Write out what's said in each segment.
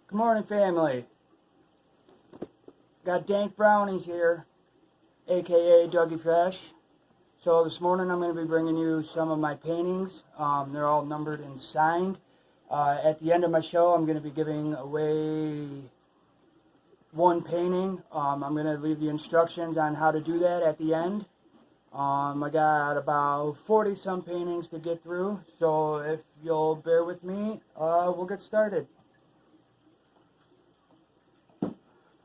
Good morning, family. Got Dank Brownies here, aka Dougie Fresh. So this morning I'm going to be bringing you some of my paintings. They're all numbered and signed. At the end of my show, I'm going to be giving away one painting. I'm going to leave the instructions on how to do that at the end. I got about 40 some paintings to get through, so if you'll bear with me, we'll get started.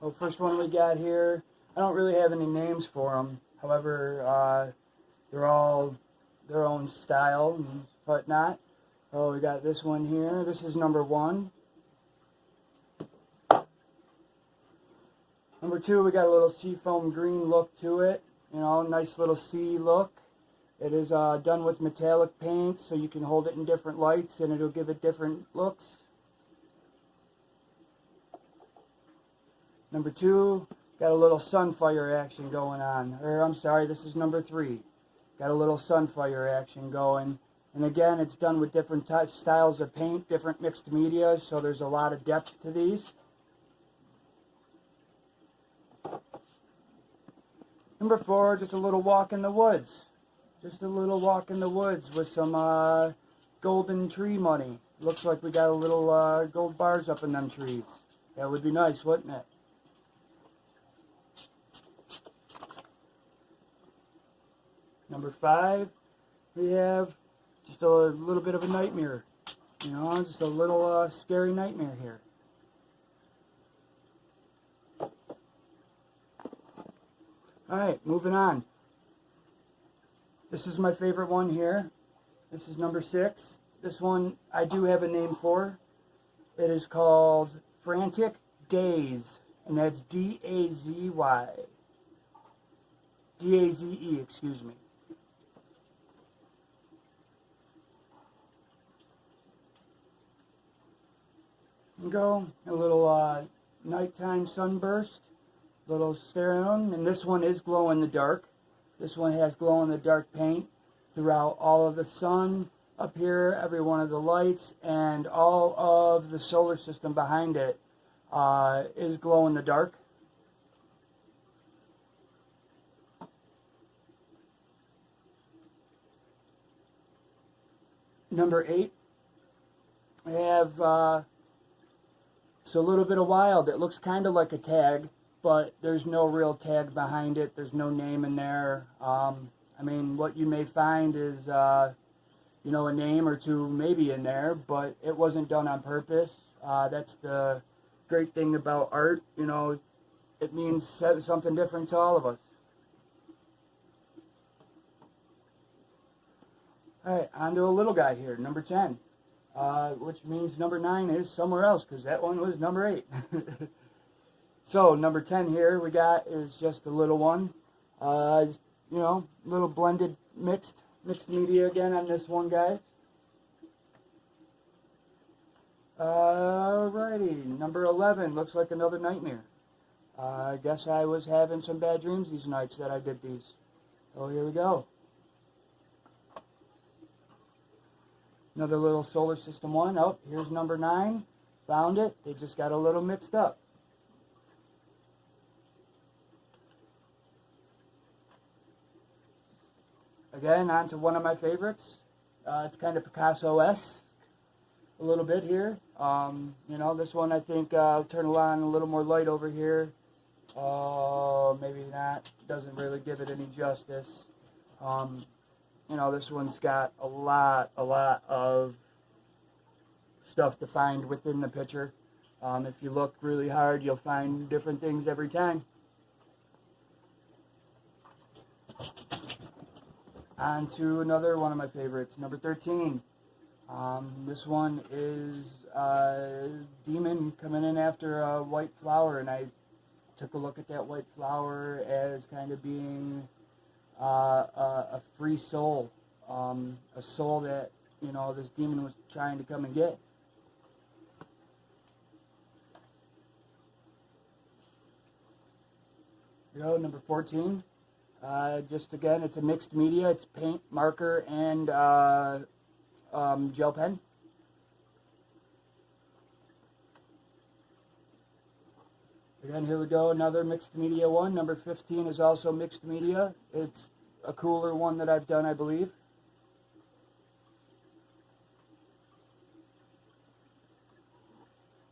Well, first one we got here, I don't really have any names for them. However, they're all their own style and whatnot. Oh, we got this one here. This is number 1. Number 2, we got a little seafoam green look to it. You know, nice little sea look. It is done with metallic paint, so you can hold it in different lights and it'll give it different looks. Number 2, got a little sunfire action going on. Or I'm sorry, this is number 3. Got a little sunfire action going. And again, it's done with different styles of paint, different mixed media, so there's a lot of depth to these. Number 4, just a little walk in the woods. Just a little walk in the woods with some golden tree money. Looks like we got a little gold bars up in them trees. That would be nice, wouldn't it? Number 5, we have just a little bit of a nightmare. You know, just a little scary nightmare here. Alright, moving on. This is my favorite one here. This is number 6. This one I do have a name for. It is called Frantic Daze, and that's D-A-Z-Y. D-A-Z-E, excuse me. Go a little nighttime sunburst, little serum, and this one is glow in the dark. This one has glow in the dark paint throughout all of the sun up here, every one of the lights, and all of the solar system behind it is glow in the dark. Number 8, I have it's a little bit of wild. It looks kind of like a tag, but there's no real tag behind it. There's no name in there. I mean, what you may find is, you know, a name or two maybe in there, but it wasn't done on purpose. That's the great thing about art. You know, it means something different to all of us. All right, on to a little guy here, number 10. Which means number 9 is somewhere else, because that one was number 8. So, number 10 here we got is just a little one. You know, little blended, mixed media again on this one, guys. Alrighty, number 11 looks like another nightmare. I guess I was having some bad dreams these nights that I did these. So, here we go. Another little solar system one. Oh, here's number 9. Found it. They just got a little mixed up. Again, on to one of my favorites. It's kind of Picasso-esque a little bit here. You know, this one I think I'll turn on a little more light over here. Maybe not. Doesn't really give it any justice. You know, this one's got a lot of stuff to find within the picture. If you look really hard, you'll find different things every time. On to another one of my favorites, number 13. This one is a demon coming in after a white flower, and I took a look at that white flower as kind of being a free soul, a soul that, you know, this demon was trying to come and get. Here we go, number 14. Just again, it's a mixed media. It's paint, marker, and gel pen. Again, here we go, another mixed media one. Number 15 is also mixed media. It's a cooler one that I've done, I believe.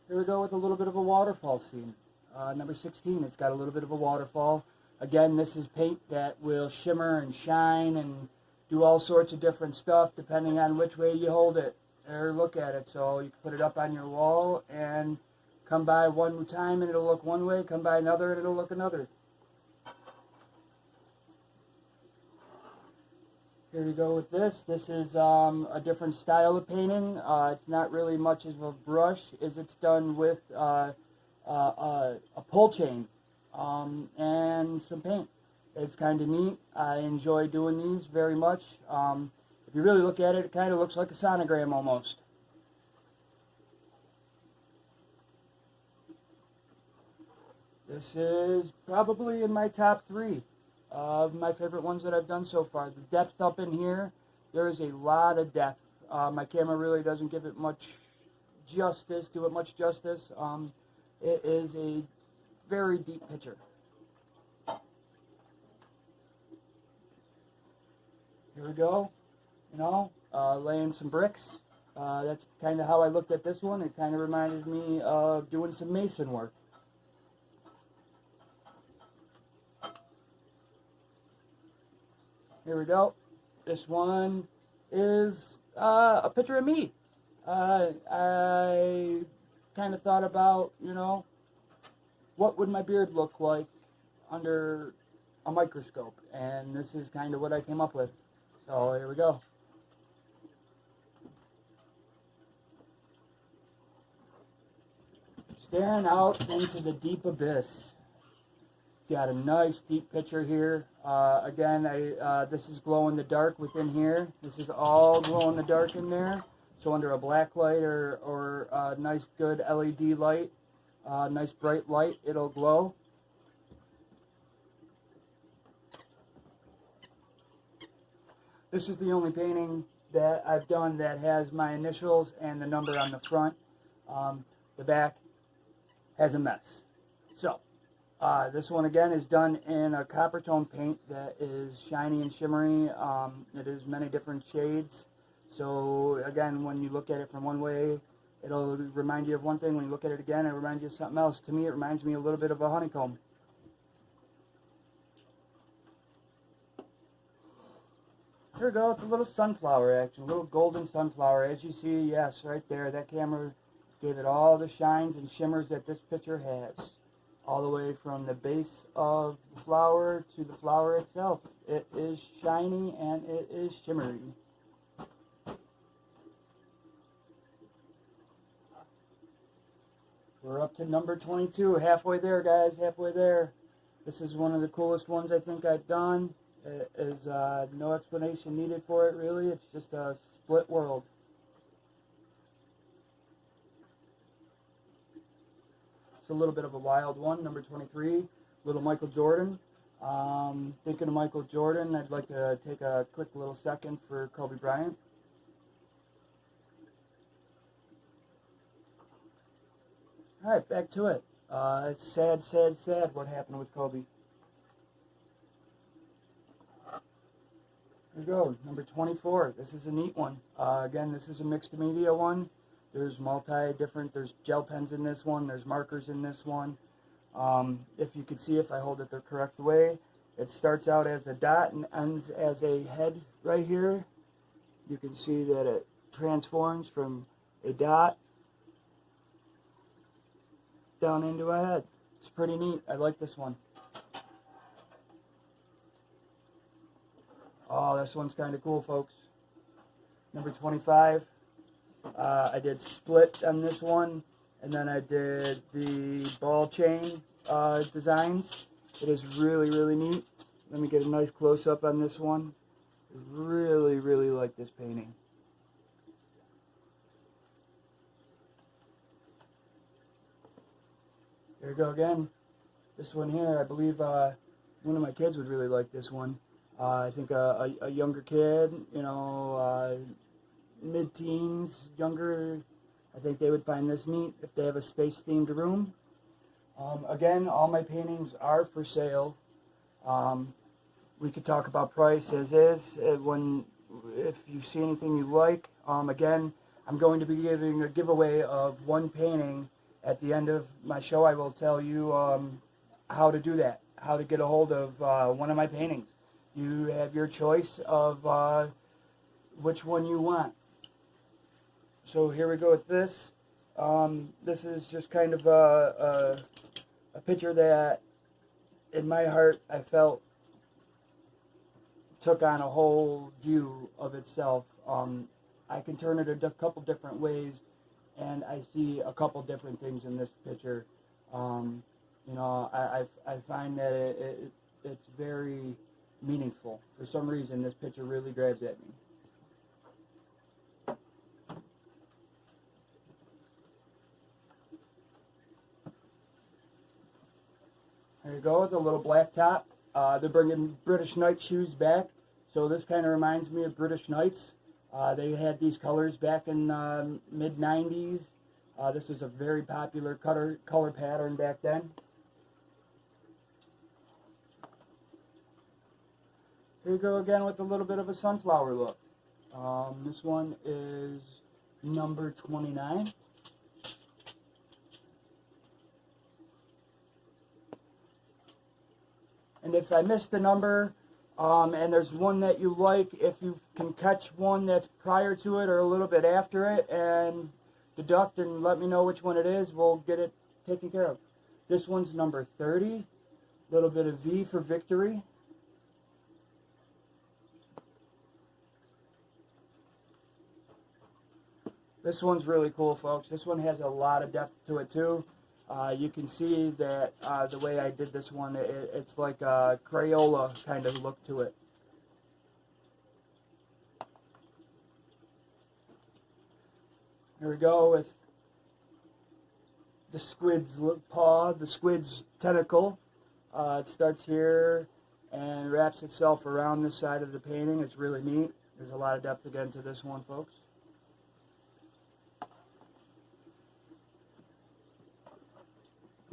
Here we go with a little bit of a waterfall scene. Number 16, it's got a little bit of a waterfall. Again, this is paint that will shimmer and shine and do all sorts of different stuff depending on which way you hold it or look at it. So you can put it up on your wall and come by one time and it'll look one way, come by another and it'll look another. Here we go with this. This is a different style of painting. It's not really much of a brush, as it's done with a pull chain and some paint. It's kind of neat. I enjoy doing these very much. If you really look at it, it kind of looks like a sonogram almost. This is probably in my top 3 of my favorite ones that I've done so far. The depth up in here, there is a lot of depth. My camera really doesn't give it much justice, it is a very deep picture. Here we go, laying some bricks. That's kind of how I looked at this one. It kind of reminded me of doing some mason work. Here we go. This one is a picture of me. I kind of thought about, what would my beard look like under a microscope, and this is kind of what I came up with. So here we go. Staring out into the deep abyss. Got a nice deep picture here. Again, this is glow in the dark within here. This is all glow in the dark in there. So under a black light or a nice good LED light, nice bright light, it'll glow. This is the only painting that I've done that has my initials and the number on the front. The back has a mess. So, this one again is done in a copper tone paint that is shiny and shimmery. It is many different shades. So again, when you look at it from one way, it'll remind you of one thing. When you look at it again, it reminds you of something else. To me, it reminds me a little bit of a honeycomb. Here we go, it's a little sunflower action, a little golden sunflower. As you see, yes, right there, that camera gave it all the shines and shimmers that this picture has. All the way from the base of the flower to the flower itself. It is shiny and it is shimmery. We're up to number 22, halfway there, guys, halfway there. This is one of the coolest ones I think I've done. It is no explanation needed for it, really. It's just a split world. It's a little bit of a wild one, number 23, little Michael Jordan. Thinking of Michael Jordan, I'd like to take a quick little second for Kobe Bryant. All right, back to it. It's sad, sad, sad what happened with Kobe. Here we go, number 24. This is a neat one. Again, this is a mixed media one. There's there's gel pens in this one, there's markers in this one. If you could see, if I hold it the correct way, it starts out as a dot and ends as a head right here. You can see that it transforms from a dot down into a head. It's pretty neat. I like this one. Oh, this one's kind of cool, folks. Number 25. I did split on this one, and then I did the ball chain designs. It is really, really neat. Let me get a nice close-up on this one. Really, really like this painting. There we go again. This one here, I believe one of my kids would really like this one. I think a younger kid, mid-teens, younger, I think they would find this neat if they have a space-themed room. Again, all my paintings are for sale. We could talk about price as is. If you see anything you like, again, I'm going to be giving a giveaway of one painting. At the end of my show, I will tell you how to do that, how to get a hold of one of my paintings. You have your choice of which one you want. So here we go with this. This is just kind of a picture that, in my heart, I felt took on a whole view of itself. I can turn it a couple different ways, and I see a couple different things in this picture. You know, I find that it's very meaningful. For some reason, this picture really grabs at me. There you go, with a little black top. They're bringing British Knight shoes back, so this kind of reminds me of British Knights. They had these colors back in mid-90s. This was a very popular color pattern back then. Here you go again with a little bit of a sunflower look. This one is number 29. And if I missed the number, and there's one that you like, if you can catch one that's prior to it or a little bit after it and deduct and let me know which one it is, we'll get it taken care of. This one's number 30. A little bit of V for victory. This one's really cool, folks. This one has a lot of depth to it, too. You can see that the way I did this one, it's like a Crayola kind of look to it. Here we go with the squid's paw, the squid's tentacle. It starts here and wraps itself around this side of the painting. It's really neat. There's a lot of depth again to this one, folks.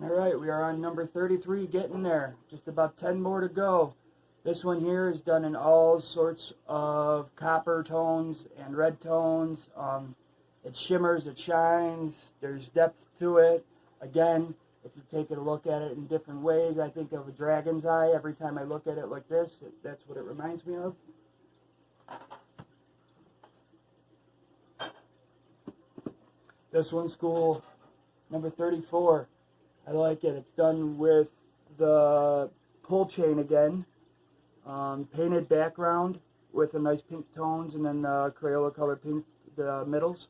Alright, we are on number 33, getting there. Just about 10 more to go. This one here is done in all sorts of copper tones and red tones. It shimmers, it shines, there's depth to it. Again, if you take a look at it in different ways, I think of a dragon's eye. Every time I look at it like this, that's what it reminds me of. This one's cool. Number 34. I like it. It's done with the pull chain again. Painted background with a nice pink tones and then Crayola color pink, the middles.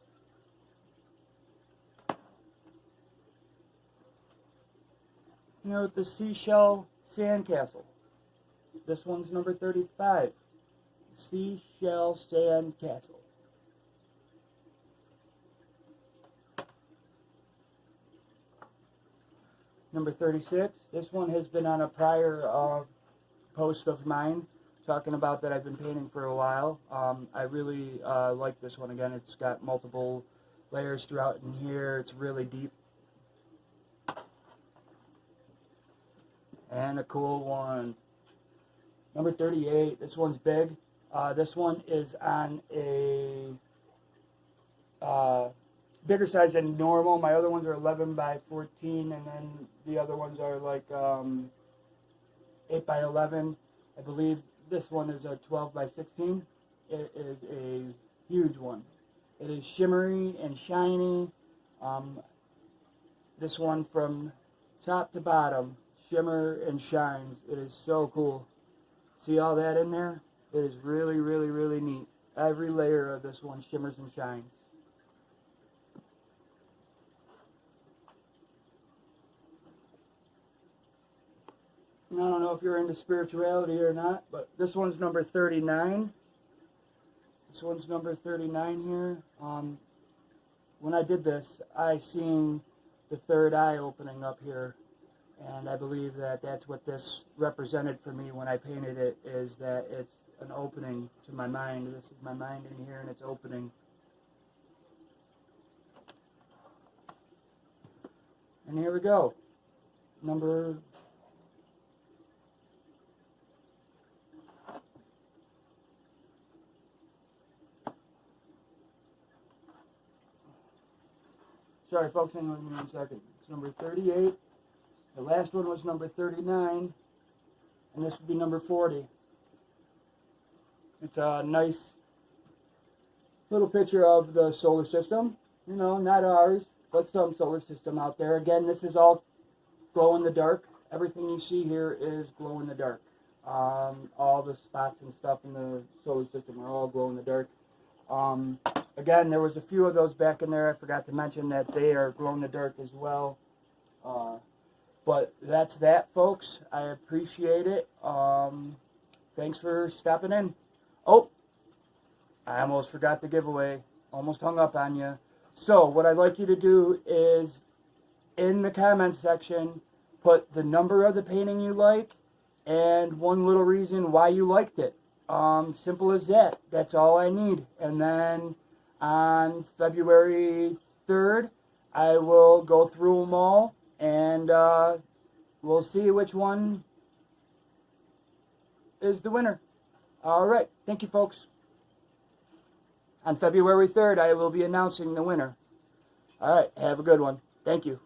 You know, the seashell sandcastle. This one's number 35. Seashell sandcastle. Number 36. This one has been on a prior post of mine, talking about that I've been painting for a while. I really like this one again. It's got multiple layers throughout in here. It's really deep. And a cool one. Number 38. This one's big. This one is on a bigger size than normal. My other ones are 11 by 14, and then the other ones are like 8 by 11. I believe this one is a 12 by 16. It is a huge one. It is shimmery and shiny. This one from top to bottom, shimmer and shines. It is so cool. See all that in there? It is really, really, really neat. Every layer of this one shimmers and shines. I don't know if you're into spirituality or not, but this one's number 39. This one's number 39 here. When I did this, I seen the third eye opening up here, and I believe that that's what this represented for me when I painted it, is that it's an opening to my mind. This is my mind in here, and it's opening. And here we go. number... Sorry, folks, hang on with me 1 second. It's number 38. The last one was number 39. And this would be number 40. It's a nice little picture of the solar system. You know, not ours, but some solar system out there. Again, this is all glow in the dark. Everything you see here is glow in the dark. All the spots and stuff in the solar system are all glow in the dark. Again, there was a few of those back in there. I forgot to mention that they are glow in the dark as well. But that's that, folks. I appreciate it. Thanks for stopping in. Oh, I almost forgot the giveaway. Almost hung up on you. So what I'd like you to do is, in the comments section, put the number of the painting you like and one little reason why you liked it. Simple as that. That's all I need. And then on February 3rd, I will go through them all, and we'll see which one is the winner. All right. Thank you, folks. On February 3rd, I will be announcing the winner. All right. Have a good one. Thank you.